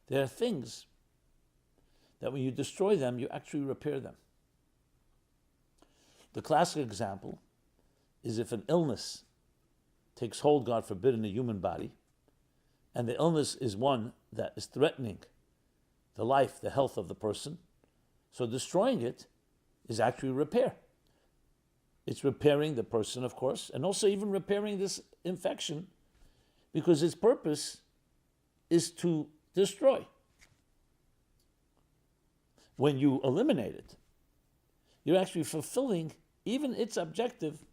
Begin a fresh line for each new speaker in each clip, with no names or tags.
There are things that when you destroy them, you actually repair them. The classic example is if an illness takes hold, God forbid, in the human body, and the illness is one that is threatening the life, the health of the person, so destroying it is actually repair. It's repairing the person, of course, and also even repairing this infection, because its purpose is to destroy. When you eliminate it, you're actually fulfilling even its objective.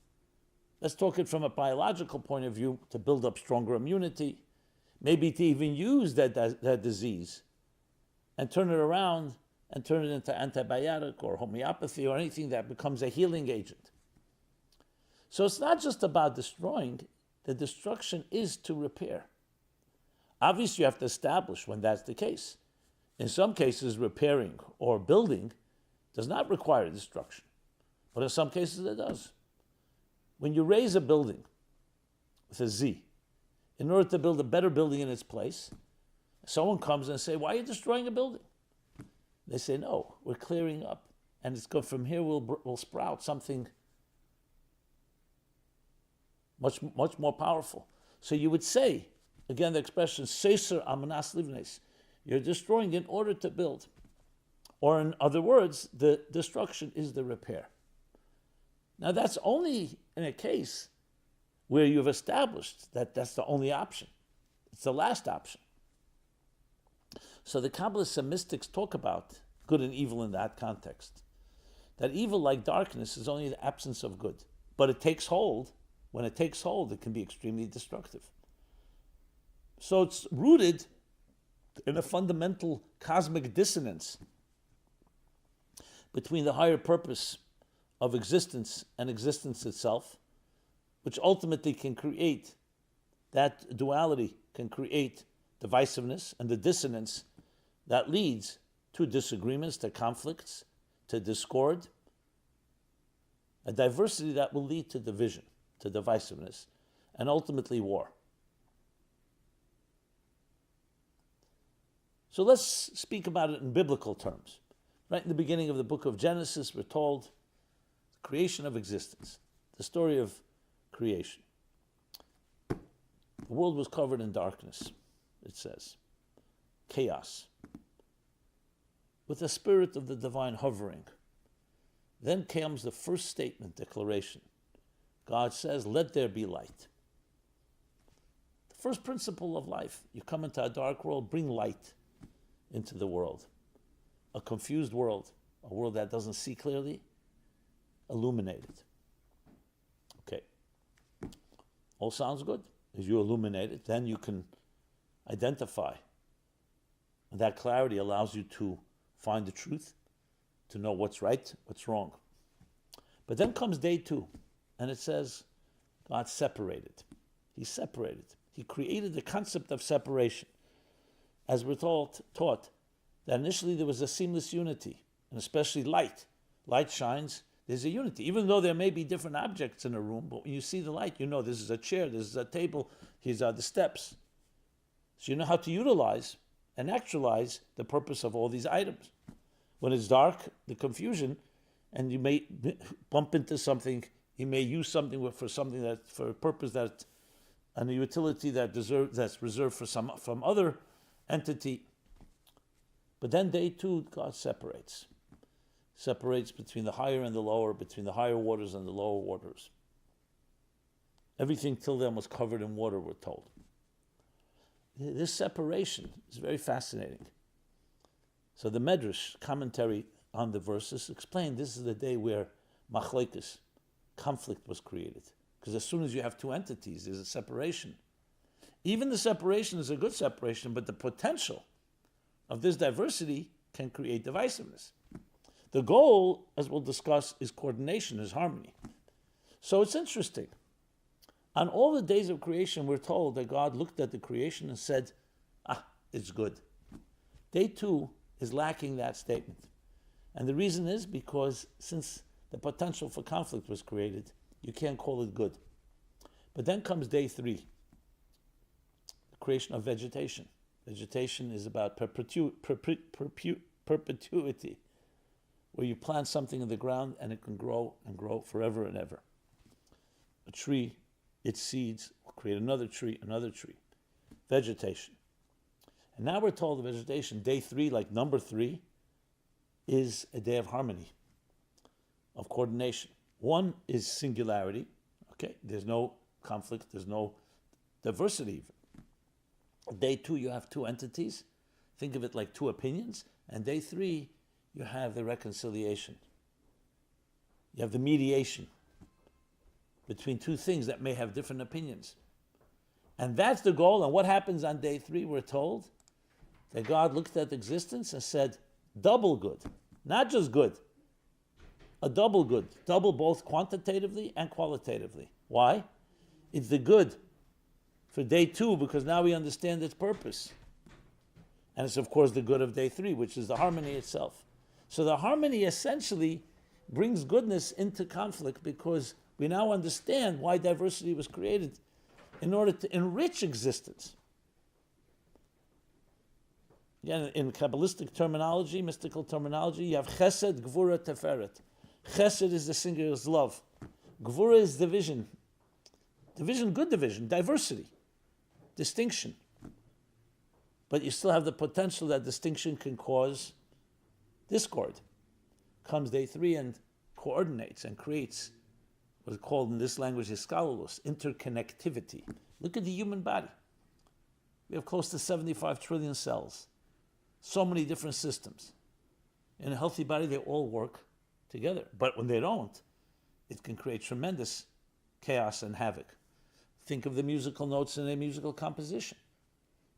Let's talk it from a biological point of view, to build up stronger immunity, maybe to even use that disease and turn it around and turn it into antibiotic or homeopathy or anything that becomes a healing agent. So it's not just about destroying, the destruction is to repair. Obviously, you have to establish when that's the case. In some cases, repairing or building does not require destruction, but in some cases it does. When you raise a building with a Z, in order to build a better building in its place, someone comes and say, "Why are you destroying a building?" They say, "No, we're clearing up, and it's good. From here we'll sprout something much more powerful." So you would say, again, the expression "Seser amanas livnes," you're destroying in order to build. Or in other words, the destruction is the repair. Now that's only in a case where you've established that that's the only option. It's the last option. So the Kabbalists and mystics talk about good and evil in that context. That evil, like darkness, is only the absence of good. But it takes hold. When it takes hold, it can be extremely destructive. So it's rooted in a fundamental cosmic dissonance between the higher purpose of existence and existence itself, which ultimately can create, that duality can create divisiveness and the dissonance that leads to disagreements, to conflicts, to discord, a diversity that will lead to division, to divisiveness, and ultimately war. So let's speak about it in biblical terms. Right in the beginning of the book of Genesis, we're told the creation of existence, the story of creation. The world was covered in darkness, it says, chaos, with the spirit of the divine hovering. Then comes the first statement, declaration. God says, "Let there be light." The first principle of life, you come into a dark world, bring light into the world. A confused world, a world that doesn't see clearly, illuminate it. Okay. All sounds good. As you illuminate it, then you can identify. And that clarity allows you to find the truth, to know what's right, what's wrong. But then comes day 2, and it says, God separated. He separated. He created the concept of separation. As we're taught that initially there was a seamless unity, and especially light. Light shines, there's a unity. Even though there may be different objects in a room, but when you see the light, you know this is a chair, this is a table, these are the steps. So you know how to utilize and actualize the purpose of all these items. When it's dark, the confusion, and you may bump into something, you may use something for a purpose that, and a utility that's reserved for some other entity. But then day 2, God separates between the higher and the lower, between the higher waters and the lower waters. Everything till then was covered in water, we're told. This separation is very fascinating. So the Medrash commentary on the verses explained this is the day where machlekes, conflict, was created. Because as soon as you have 2 entities, there's a separation. Even the separation is a good separation, but the potential of this diversity can create divisiveness. The goal, as we'll discuss, is coordination, is harmony. So it's interesting. On all the days of creation, we're told that God looked at the creation and said, it's good. Day 2 is lacking that statement. And the reason is because since the potential for conflict was created, you can't call it good. But then comes day 3, the creation of vegetation. Vegetation is about perpetuity, where you plant something in the ground and it can grow and grow forever and ever. A tree, its seeds will create another tree, another tree. Vegetation. And now we're told the vegetation, day 3, like number 3, is a day of harmony, of coordination. 1 is singularity. Okay, there's no conflict, there's no diversity even. Day 2, you have 2 entities. Think of it like 2 opinions. And day 3, you have the reconciliation. You have the mediation between 2 things that may have different opinions. And that's the goal. And what happens on day 3, we're told that God looked at existence and said, double good. Not just good, a double good. Double both quantitatively and qualitatively. Why? It's the good for day 2 because now we understand its purpose. And it's of course the good of day 3, which is the harmony itself. So the harmony essentially brings goodness into conflict because we now understand why diversity was created in order to enrich existence. Again, in Kabbalistic terminology, mystical terminology, you have chesed, gvura, teferet. Chesed is the singular's love. Gvura is division. Division, good division, diversity, distinction. But you still have the potential that distinction can cause discord. Comes day 3 and coordinates and creates what is called in this language hiskalulus, interconnectivity. Look at the human body. We have close to 75 trillion cells. So many different systems. In a healthy body, they all work together. But when they don't, it can create tremendous chaos and havoc. Think of the musical notes in a musical composition.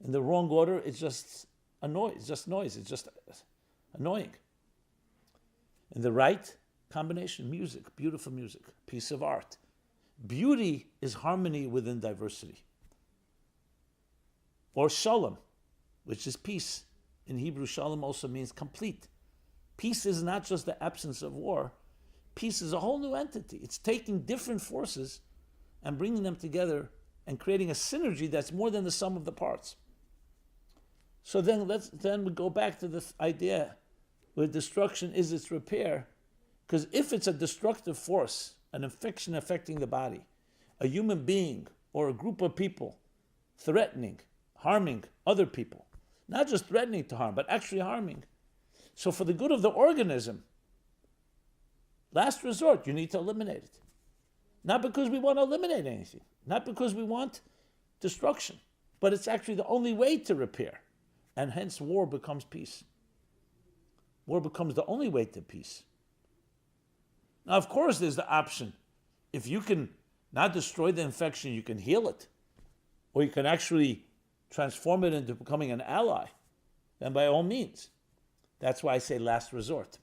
In the wrong order, it's just a noise, it's just annoying. In the right combination, music, beautiful music, piece of art. Beauty is harmony within diversity. Or shalom, which is peace. In Hebrew, shalom also means complete. Peace is not just the absence of war. Peace is a whole new entity. It's taking different forces and bringing them together and creating a synergy that's more than the sum of the parts. So then we go back to the idea where destruction is its repair. Because if it's a destructive force, an infection affecting the body, a human being or a group of people threatening, harming other people, not just threatening to harm, but actually harming. So for the good of the organism, last resort, you need to eliminate it. Not because we want to eliminate anything, not because we want destruction, but it's actually the only way to repair. And hence war becomes peace. War becomes the only way to peace. Now, of course, there's the option. If you can not destroy the infection, you can heal it. Or you can actually transform it into becoming an ally. Then by all means. That's why I say last resort.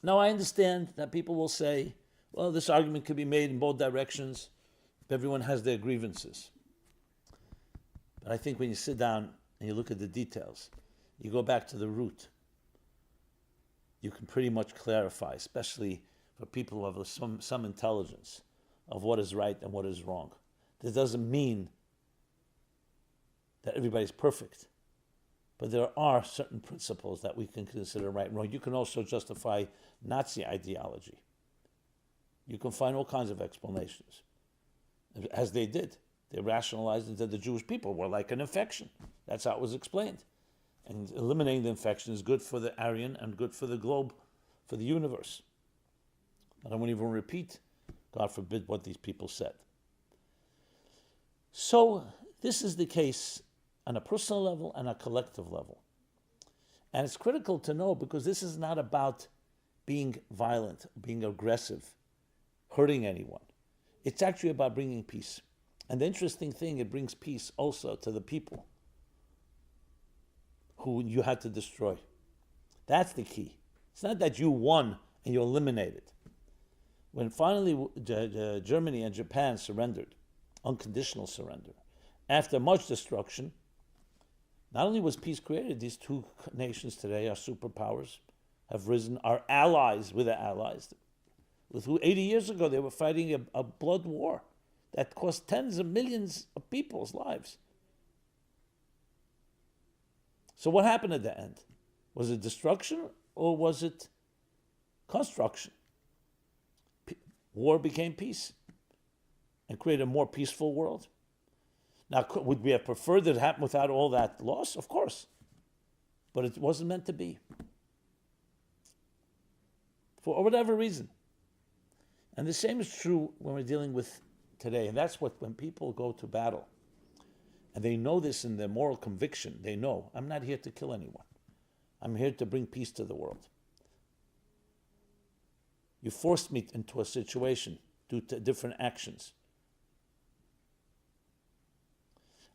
Now, I understand that people will say, well, this argument could be made in both directions if everyone has their grievances. But I think when you sit down and you look at the details, you go back to the root, you can pretty much clarify, especially for people who have some intelligence, of what is right and what is wrong. This doesn't mean that everybody's perfect, but there are certain principles that we can consider right and wrong. You can also justify Nazi ideology. You can find all kinds of explanations, as they did. They rationalized it that the Jewish people were like an infection. That's how it was explained. And eliminating the infection is good for the Aryan and good for the globe, for the universe. I don't want to even repeat, God forbid, what these people said. So this is the case on a personal level and a collective level. And it's critical to know because this is not about being violent, being aggressive, hurting anyone. It's actually about bringing peace. And the interesting thing, it brings peace also to the people who you had to destroy. That's the key. It's not that you won and you eliminated. When finally Germany and Japan surrendered, unconditional surrender, after much destruction, not only was peace created, these two nations today are superpowers, have risen, are allies with the allies, with who 80 years ago they were fighting a blood war. that cost tens of millions of people's lives. So what happened at the end? Was it destruction or was it construction? War became peace and created a more peaceful world. Now, would we have preferred that it happen without all that loss? Of course. But it wasn't meant to be. For whatever reason. And the same is true when we're dealing with today. And that's what, when people go to battle, and they know this in their moral conviction, they know, I'm not here to kill anyone. I'm here to bring peace to the world. You forced me into a situation due to different actions.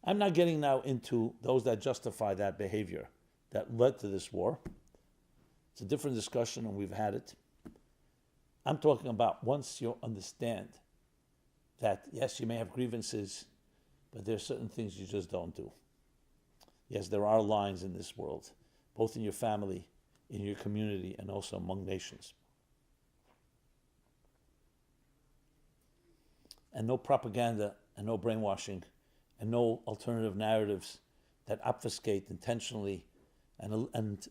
I'm not getting now into those that justify that behavior that led to this war. It's a different discussion and we've had it. I'm talking about once you understand that, yes, you may have grievances, but there are certain things you just don't do. Yes, there are lines in this world, both in your family, in your community, and also among nations. And no propaganda and no brainwashing and no alternative narratives that obfuscate intentionally and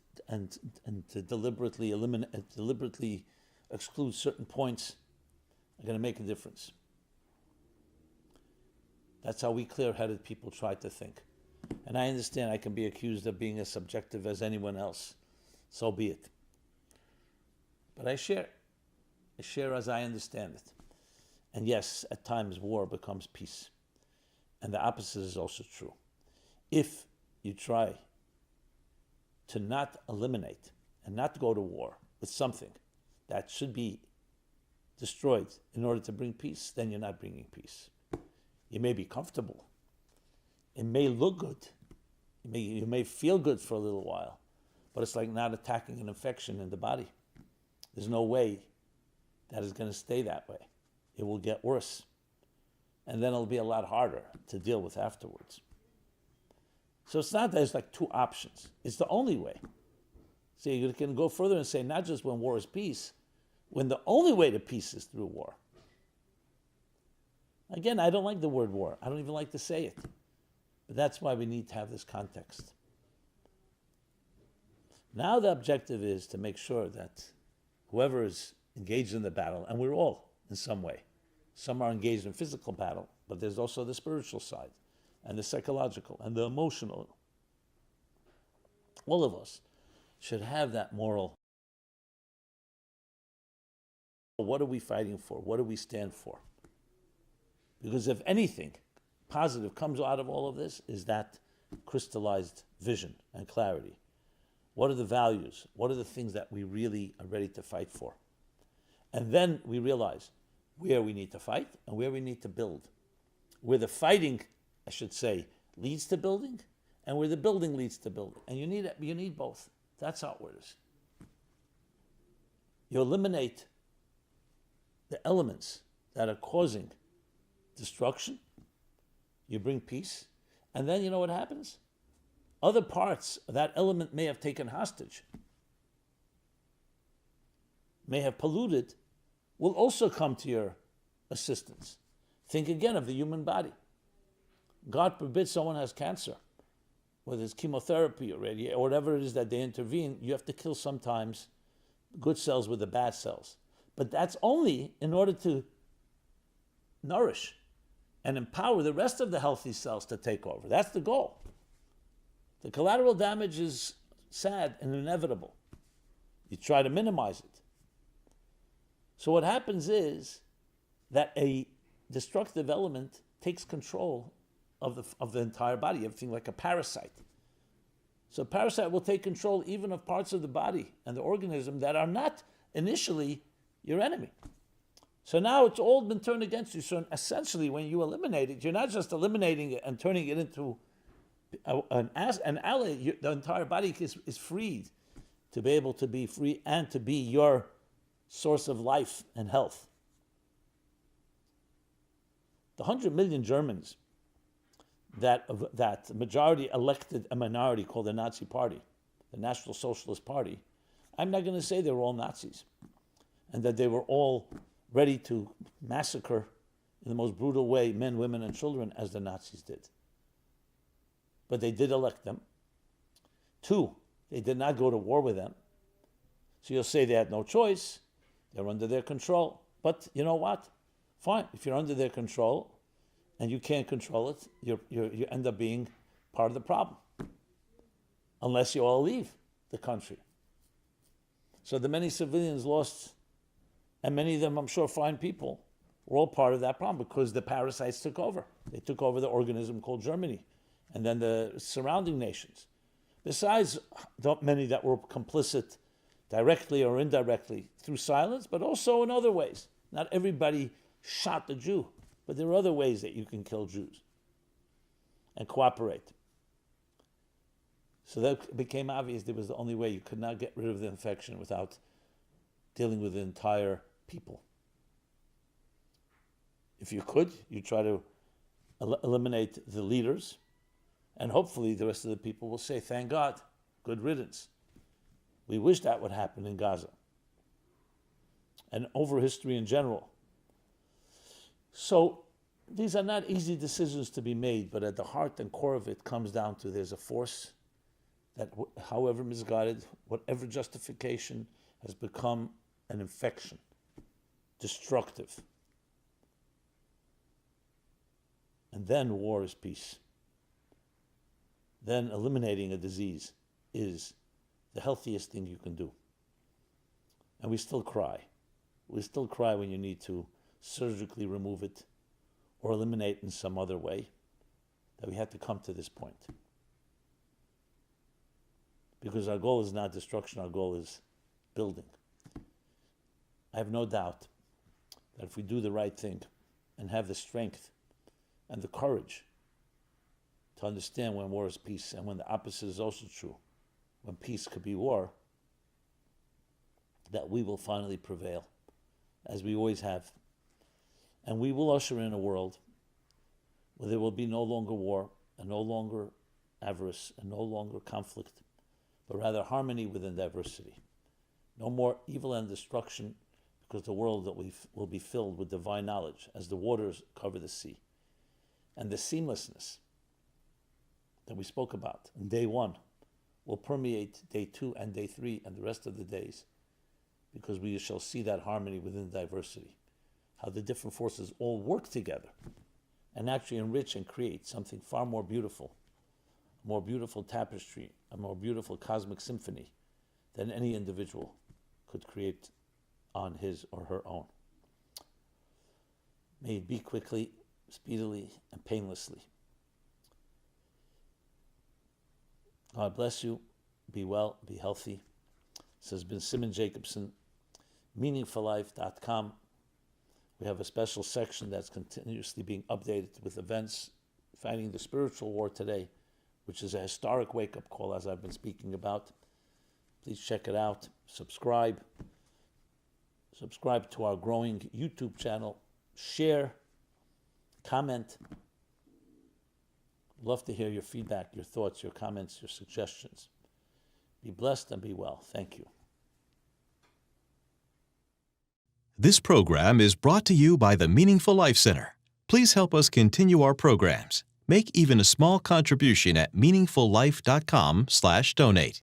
to deliberately exclude certain points are going to make a difference. That's how we clear-headed people try to think. And I understand I can be accused of being as subjective as anyone else. So be it. But I share. I share as I understand it. And yes, at times war becomes peace. And the opposite is also true. If you try to not eliminate and not go to war with something that should be destroyed in order to bring peace, then you're not bringing peace. You may be comfortable. It may look good. You may feel good for a little while, but it's like not attacking an infection in the body. There's no way that is going to stay that way. It will get worse. And then it'll be a lot harder to deal with afterwards. So it's not that there's like two options. It's the only way. So you can go further and say not just when war is peace, when the only way to peace is through war. Again, I don't like the word war. I don't even like to say it. But that's why we need to have this context. Now the objective is to make sure that whoever is engaged in the battle, and we're all in some way, some are engaged in physical battle, but there's also the spiritual side, and the psychological, and the emotional. All of us should have that moral. What are we fighting for? What do we stand for? Because if anything positive comes out of all of this, is that crystallized vision and clarity. What are the values? What are the things that we really are ready to fight for? And then we realize where we need to fight and where we need to build. Where the fighting, I should say, leads to building, and where the building leads to building. And you need both. That's how it is. You eliminate the elements that are causing destruction, you bring peace, and then you know what happens? Other parts of that element may have taken hostage, may have polluted, will also come to your assistance. Think again of the human body. God forbid someone has cancer, whether it's chemotherapy or radiation, or whatever it is that they intervene, you have to kill sometimes good cells with the bad cells. But that's only in order to nourish and empower the rest of the healthy cells to take over. That's the goal. The collateral damage is sad and inevitable. You try to minimize it. So what happens is that a destructive element takes control of the entire body, everything like a parasite. So a parasite will take control even of parts of the body and the organism that are not initially your enemy. So now it's all been turned against you. So essentially, when you eliminate it, you're not just eliminating it and turning it into an ally. The entire body is freed to be able to be free and to be your source of life and health. The 100 million Germans that majority elected a minority called the Nazi Party, the National Socialist Party, I'm not going to say they were all Nazis and that they were all ready to massacre in the most brutal way men, women, and children as the Nazis did. But they did elect them. 2, they did not go to war with them. So you'll say they had no choice. They're under their control. But you know what? Fine. If you're under their control and you can't control it, you end up being part of the problem. Unless you all leave the country. So the many civilians lost, and many of them, I'm sure, fine people, were all part of that problem because the parasites took over. They took over the organism called Germany and then the surrounding nations. Besides many that were complicit directly or indirectly through silence, but also in other ways. Not everybody shot the Jew, but there are other ways that you can kill Jews and cooperate. So that became obvious. There was the only way. You could not get rid of the infection without dealing with the entire people. If you could, you try to eliminate the leaders, and hopefully the rest of the people will say, thank God, good riddance. We wish that would happen in Gaza and over history in general. So these are not easy decisions to be made, but at the heart and core of it comes down to there's a force that, however misguided, whatever justification, has become an infection, destructive. And then war is peace. Then eliminating a disease is the healthiest thing you can do. And we still cry. We still cry when you need to surgically remove it or eliminate in some other way, that we had to come to this point. Because our goal is not destruction, our goal is building. I have no doubt that if we do the right thing and have the strength and the courage to understand when war is peace and when the opposite is also true, when peace could be war, that we will finally prevail, as we always have. And we will usher in a world where there will be no longer war and no longer avarice and no longer conflict, but rather harmony within diversity. No more evil and destruction, because the world that will be filled with divine knowledge as the waters cover the sea. And the seamlessness that we spoke about in day 1 will permeate day 2 and day 3 and the rest of the days, because we shall see that harmony within diversity, how the different forces all work together and actually enrich and create something far more beautiful, a more beautiful tapestry, a more beautiful cosmic symphony than any individual could create on his or her own. May it be quickly, speedily, and painlessly. God bless you. Be well, be healthy. This has been Simon Jacobson, meaningfullife.com. We have a special section that's continuously being updated with events fighting the spiritual war today, which is a historic wake-up call, as I've been speaking about. Please check it out. Subscribe to our growing YouTube channel. Share, comment. Love to hear your feedback, your thoughts, your comments, your suggestions. Be blessed and be well. Thank you.
This program is brought to you by the Meaningful Life Center. Please help us continue our programs. Make even a small contribution at meaningfullife.com/donate.